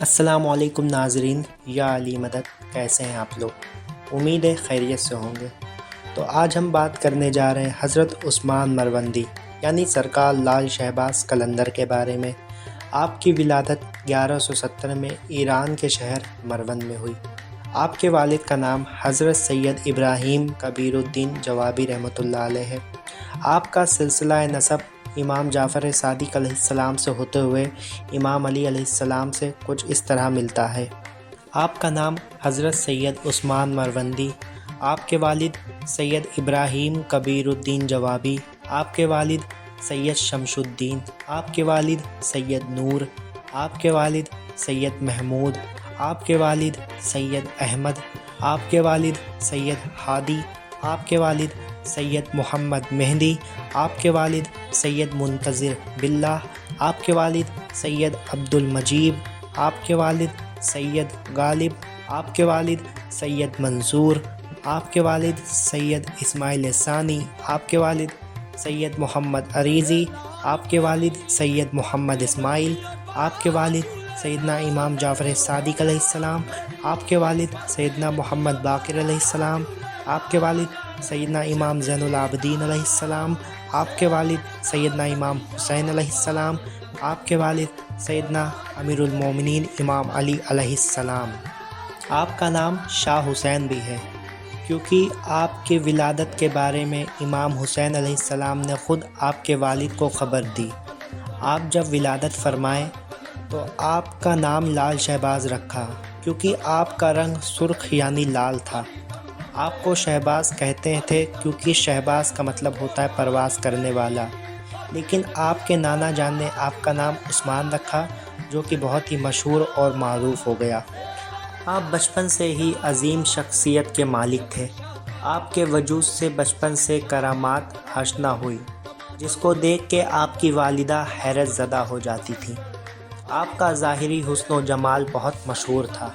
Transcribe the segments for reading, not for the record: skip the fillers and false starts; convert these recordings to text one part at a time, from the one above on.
السلام علیکم ناظرین، یا علی مدد، کیسے ہیں آپ لوگ؟ امید ہے خیریت سے ہوں گے۔ تو آج ہم بات کرنے جا رہے ہیں حضرت عثمان مروندی یعنی سرکار لال شہباز قلندر کے بارے میں۔ آپ کی ولادت 1170 میں ایران کے شہر مروند میں ہوئی۔ آپ کے والد کا نام حضرت سید ابراہیم کبیر الدین جوابی رحمۃ اللہ علیہ ہے۔ آپ کا سلسلہ نسب امام جعفر صادق علیہ السلام سے ہوتے ہوئے امام علی علیہ السلام سے کچھ اس طرح ملتا ہے۔ آپ کا نام حضرت سید عثمان مروندی، آپ کے والد سید ابراہیم کبیر الدین جوابی، آپ کے والد سید شمش الدین، آپ کے والد سید نور، آپ کے والد سید محمود، آپ کے والد سید احمد، آپ کے والد سید ہادی، آپ کے والد سید محمد مہدی، آپ کے والد سید منتظر باللہ، آپ کے والد سید عبد المجید، آپ کے والد سید غالب، آپ کے والد سید منصور، آپ کے والد سید اسماعیل ثانی، آپ کے والد سید محمد عریضی، آپ کے والد سید محمد اسماعیل، آپ کے والد سیدنا امام جعفر صادق علیہ السلام، آپ کے والد سیدنا محمد باقر علیہ السلام، آپ کے والد سیدنا امام زین العابدین علیہ السلام، آپ کے والد سیدنا امام حسین علیہ السلام، آپ کے والد سیدنا امیر المومنین امام علی علیہ السلام۔ آپ کا نام شاہ حسین بھی ہے کیونکہ آپ کی ولادت کے بارے میں امام حسین علیہ السلام نے خود آپ کے والد کو خبر دی۔ آپ جب ولادت فرمائے تو آپ کا نام لال شہباز رکھا کیونکہ آپ کا رنگ سرخ یعنی لال تھا۔ آپ کو شہباز کہتے تھے کیونکہ شہباز کا مطلب ہوتا ہے پرواز کرنے والا، لیکن آپ کے نانا جان نے آپ کا نام عثمان رکھا جو کہ بہت ہی مشہور اور معروف ہو گیا۔ آپ بچپن سے ہی عظیم شخصیت کے مالک تھے۔ آپ کے وجود سے بچپن سے کرامات آشنا ہوئی جس کو دیکھ کے آپ کی والدہ حیرت زدہ ہو جاتی تھی۔ آپ کا ظاہری حسن و جمال بہت مشہور تھا۔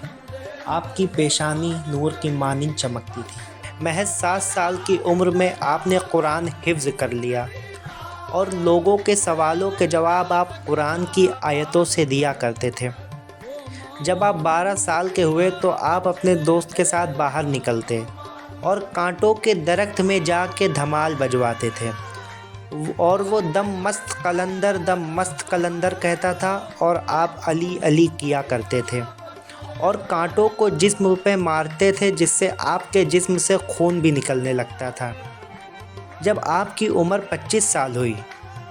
آپ کی پیشانی نور کی مانند چمکتی تھی۔ محض 7 سال کی عمر میں آپ نے قرآن حفظ کر لیا اور لوگوں کے سوالوں کے جواب آپ قرآن کی آیتوں سے دیا کرتے تھے۔ جب آپ 12 سال کے ہوئے تو آپ اپنے دوست کے ساتھ باہر نکلتے اور کانٹوں کے درخت میں جا کے دھمال بجواتے تھے اور وہ دم مست قلندر کہتا تھا اور آپ علی علی کیا کرتے تھے اور کانٹوں کو جسم پہ مارتے تھے جس سے آپ کے جسم سے خون بھی نکلنے لگتا تھا۔ جب آپ کی عمر 25 سال ہوئی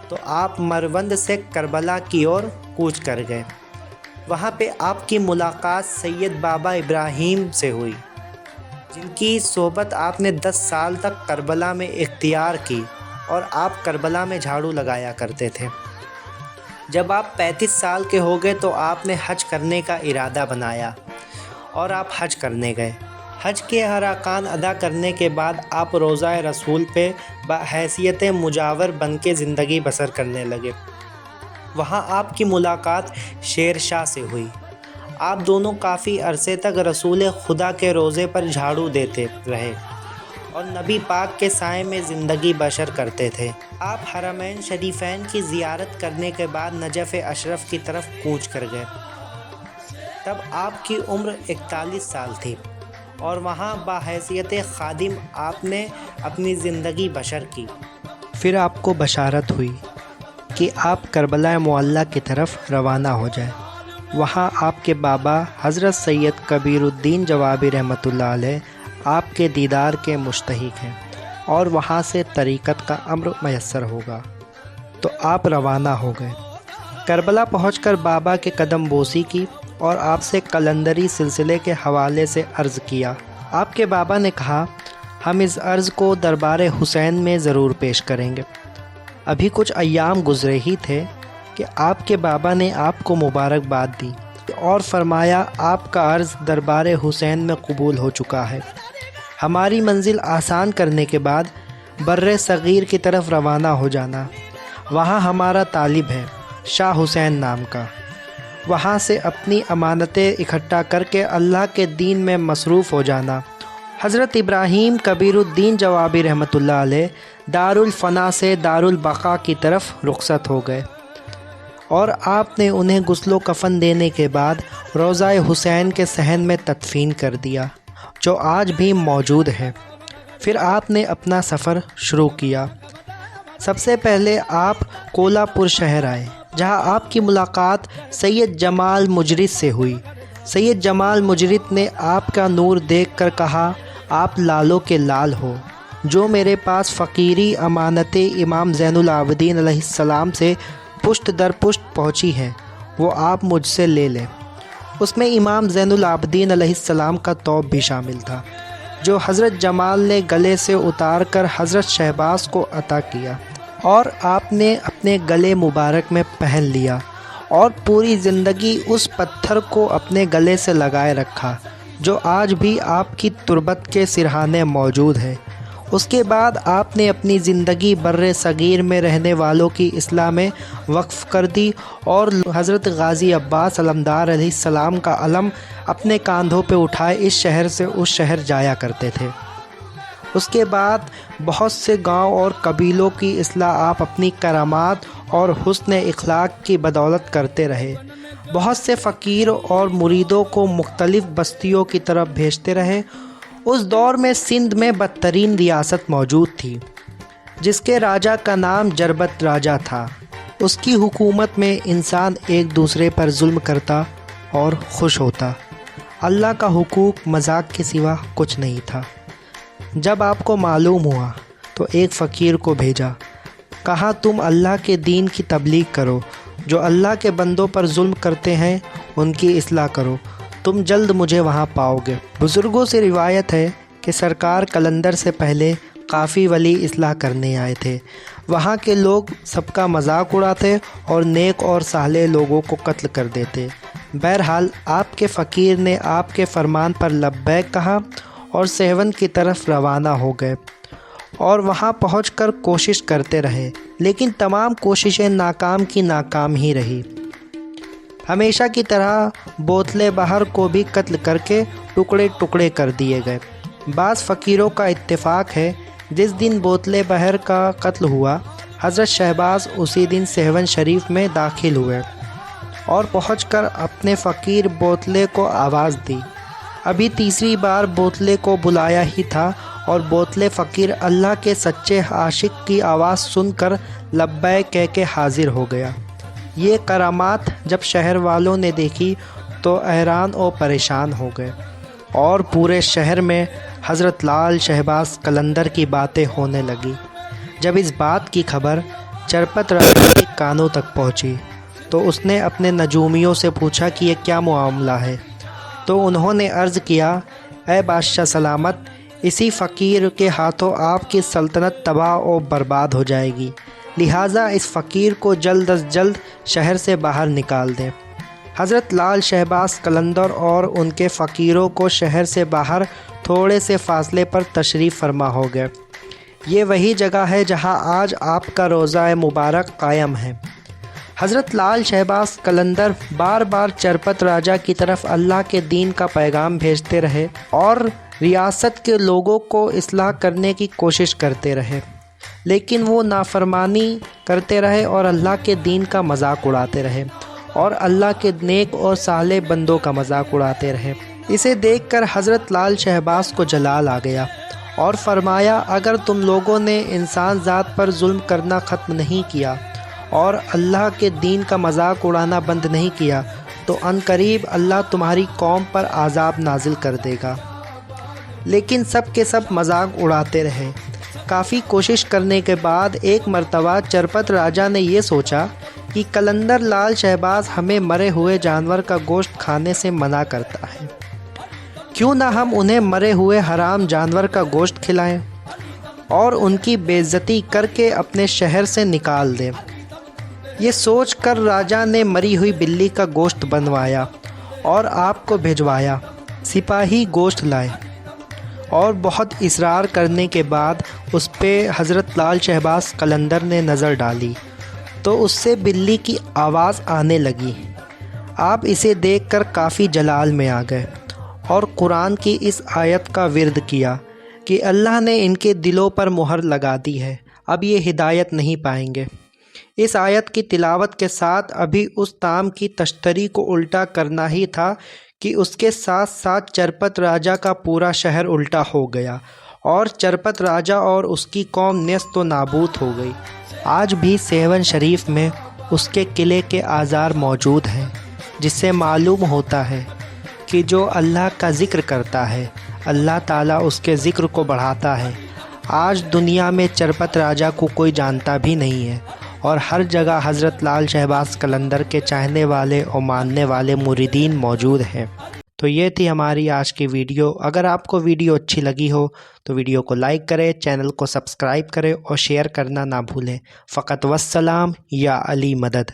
تو آپ مروند سے کربلا کی اور کوچ کر گئے۔ وہاں پہ آپ کی ملاقات سید بابا ابراہیم سے ہوئی جن کی صحبت آپ نے 10 سال تک کربلا میں اختیار کی اور آپ کربلا میں جھاڑو لگایا کرتے تھے۔ جب آپ 35 سال کے ہو گئے تو آپ نے حج کرنے کا ارادہ بنایا اور آپ حج کرنے گئے۔ حج کے ارکان ادا کرنے کے بعد آپ روضہ رسول پہ بحیثیت مجاور بن کے زندگی بسر کرنے لگے۔ وہاں آپ کی ملاقات شیر شاہ سے ہوئی۔ آپ دونوں کافی عرصے تک رسول خدا کے روضے پر جھاڑو دیتے رہے اور نبی پاک کے سائے میں زندگی بسر کرتے تھے۔ آپ حرمین شریفین کی زیارت کرنے کے بعد نجف اشرف کی طرف کوچ کر گئے۔ تب آپ کی عمر 41 سال تھی اور وہاں بحیثیت خادم آپ نے اپنی زندگی بسر کی۔ پھر آپ کو بشارت ہوئی کہ آپ کربلا معلیٰ کی طرف روانہ ہو جائیں۔ وہاں آپ کے بابا حضرت سید کبیر الدین جوابی رحمۃ اللہ علیہ آپ کے دیدار کے مشتاق ہیں اور وہاں سے طریقت کا امر میسر ہوگا، تو آپ روانہ ہو گئے۔ کربلا پہنچ کر بابا کے قدم بوسی کی اور آپ سے قلندری سلسلے کے حوالے سے عرض کیا۔ آپ کے بابا نے کہا، ہم اس عرض کو دربار حسین میں ضرور پیش کریں گے۔ ابھی کچھ ایام گزرے ہی تھے کہ آپ کے بابا نے آپ کو مبارکباد دی اور فرمایا آپ کا عرض دربار حسین میں قبول ہو چکا ہے۔ ہماری منزل آسان کرنے کے بعد بر صغیر کی طرف روانہ ہو جانا۔ وہاں ہمارا طالب ہے شاہ حسین نام کا، وہاں سے اپنی امانتیں اکٹھا کر کے اللہ کے دین میں مصروف ہو جانا۔ حضرت ابراہیم کبیر الدین جوابی رحمۃ اللہ علیہ دار الفنا سے دار البقاء کی طرف رخصت ہو گئے اور آپ نے انہیں غسل و کفن دینے کے بعد روضہ حسین کے صحن میں تدفین کر دیا، جو آج بھی موجود ہے۔ پھر آپ نے اپنا سفر شروع کیا۔ سب سے پہلے آپ کولہاپور شہر آئے، جہاں آپ کی ملاقات سید جمال مجرد سے ہوئی۔ سید جمال مجرد نے آپ کا نور دیکھ کر کہا، آپ لالوں کے لال ہو، جو میرے پاس فقیری امانتیں امام زین العابدین علیہ السلام سے پشت در پشت پہنچی ہیں، وہ آپ مجھ سے لے لیں۔ اس میں امام زین العابدین علیہ السلام کا توپ بھی شامل تھا، جو حضرت جمال نے گلے سے اتار کر حضرت شہباز کو عطا کیا، اور آپ نے اپنے گلے مبارک میں پہن لیا اور پوری زندگی اس پتھر کو اپنے گلے سے لگائے رکھا، جو آج بھی آپ کی تربت کے سرہانے موجود ہے۔ اس کے بعد آپ نے اپنی زندگی بر صغیر میں رہنے والوں کی اصلاح میں وقف کر دی، اور حضرت غازی عباس علمدار علیہ السلام کا علم اپنے کاندھوں پہ اٹھائے اس شہر سے اس شہر جایا کرتے تھے۔ اس کے بعد بہت سے گاؤں اور قبیلوں کی اصلاح آپ اپنی کرامات اور حسن اخلاق کی بدولت کرتے رہے۔ بہت سے فقیر اور مریدوں کو مختلف بستیوں کی طرف بھیجتے رہے۔ اس دور میں سندھ میں بدترین ریاست موجود تھی، جس کے راجہ کا نام جربت راجہ تھا۔ اس کی حکومت میں انسان ایک دوسرے پر ظلم کرتا اور خوش ہوتا۔ اللہ کا حقوق مذاق کے سوا کچھ نہیں تھا۔ جب آپ کو معلوم ہوا تو ایک فقیر کو بھیجا، کہا تم اللہ کے دین کی تبلیغ کرو، جو اللہ کے بندوں پر ظلم کرتے ہیں ان کی اصلاح کرو، تم جلد مجھے وہاں پاؤ گے۔ بزرگوں سے روایت ہے کہ سرکار قلندر سے پہلے کافی ولی اصلاح کرنے آئے تھے۔ وہاں کے لوگ سب کا مذاق اڑاتے اور نیک اور صالح لوگوں کو قتل کر دیتے۔ بہرحال آپ کے فقیر نے آپ کے فرمان پر لبیک کہا اور سہون کی طرف روانہ ہو گئے، اور وہاں پہنچ کر کوشش کرتے رہے، لیکن تمام کوششیں ناکام کی ناکام ہی رہی۔ ہمیشہ کی طرح بوتلے بہر کو بھی قتل کر کے ٹکڑے ٹکڑے کر دیے گئے۔ بعض فقیروں کا اتفاق ہے جس دن بوتلے بہر کا قتل ہوا، حضرت شہباز اسی دن سہون شریف میں داخل ہوئے اور پہنچ کر اپنے فقیر بوتلے کو آواز دی۔ ابھی تیسری بار بوتلے کو بلایا ہی تھا اور بوتلے فقیر اللہ کے سچے عاشق کی آواز سن کر لبیک کہہ کے حاضر ہو گیا۔ یہ کرامات جب شہر والوں نے دیکھی تو حیران و پریشان ہو گئے، اور پورے شہر میں حضرت لال شہباز قلندر کی باتیں ہونے لگی۔ جب اس بات کی خبر چرپت راجہ کے کانوں تک پہنچی تو اس نے اپنے نجومیوں سے پوچھا کہ یہ کیا معاملہ ہے، تو انہوں نے عرض کیا، اے بادشاہ سلامت، اسی فقیر کے ہاتھوں آپ کی سلطنت تباہ و برباد ہو جائے گی، لہٰذا اس فقیر کو جلد از جلد شہر سے باہر نکال دیں۔ حضرت لال شہباز قلندر اور ان کے فقیروں کو شہر سے باہر تھوڑے سے فاصلے پر تشریف فرما ہو گئے۔ یہ وہی جگہ ہے جہاں آج آپ کا روضہ مبارک قائم ہے۔ حضرت لال شہباز قلندر بار بار چرپت راجہ کی طرف اللہ کے دین کا پیغام بھیجتے رہے اور ریاست کے لوگوں کو اصلاح کرنے کی کوشش کرتے رہے، لیکن وہ نافرمانی کرتے رہے اور اللہ کے دین کا مذاق اڑاتے رہے اور اللہ کے نیک اور صالح بندوں کا مذاق اڑاتے رہے۔ اسے دیکھ کر حضرت لال شہباز کو جلال آ گیا اور فرمایا، اگر تم لوگوں نے انسان ذات پر ظلم کرنا ختم نہیں کیا اور اللہ کے دین کا مذاق اڑانا بند نہیں کیا تو عنقریب اللہ تمہاری قوم پر عذاب نازل کر دے گا۔ لیکن سب کے سب مذاق اڑاتے رہے۔ کافی کوشش کرنے کے بعد ایک مرتبہ چرپت راجہ نے یہ سوچا کہ قلندر لال شہباز ہمیں مرے ہوئے جانور کا گوشت کھانے سے منع کرتا ہے، کیوں نہ ہم انہیں مرے ہوئے حرام جانور کا گوشت کھلائیں اور ان کی بے عزتی کر کے اپنے شہر سے نکال دیں۔ یہ سوچ کر راجہ نے مری ہوئی بلی کا گوشت بنوایا اور آپ کو بھجوایا۔ سپاہی گوشت لائے اور بہت اصرار کرنے کے بعد اس پہ حضرت لال شہباز قلندر نے نظر ڈالی تو اس سے بلی کی آواز آنے لگی۔ آپ اسے دیکھ کر کافی جلال میں آ گئے اور قرآن کی اس آیت کا ورد کیا کہ اللہ نے ان کے دلوں پر مہر لگا دی ہے، اب یہ ہدایت نہیں پائیں گے۔ اس آیت کی تلاوت کے ساتھ ابھی اس تام کی تشتری کو الٹا کرنا ہی تھا کہ اس کے ساتھ ساتھ چرپت راجا کا پورا شہر الٹا ہو گیا اور چرپت راجا اور اس کی قوم نیست و نابود ہو گئی۔ آج بھی سیون شریف میں اس کے قلعے کے آثار موجود ہیں، جس سے معلوم ہوتا ہے کہ جو اللہ کا ذکر کرتا ہے اللہ تعالیٰ اس کے ذکر کو بڑھاتا ہے۔ آج دنیا میں چرپت راجا کو کوئی جانتا بھی نہیں ہے اور ہر جگہ حضرت لال شہباز قلندر کے چاہنے والے اور ماننے والے مریدین موجود ہیں۔ تو یہ تھی ہماری آج کی ویڈیو۔ اگر آپ کو ویڈیو اچھی لگی ہو تو ویڈیو کو لائک کریں، چینل کو سبسکرائب کریں اور شیئر کرنا نہ بھولیں۔ فقط والسلام، یا علی مدد۔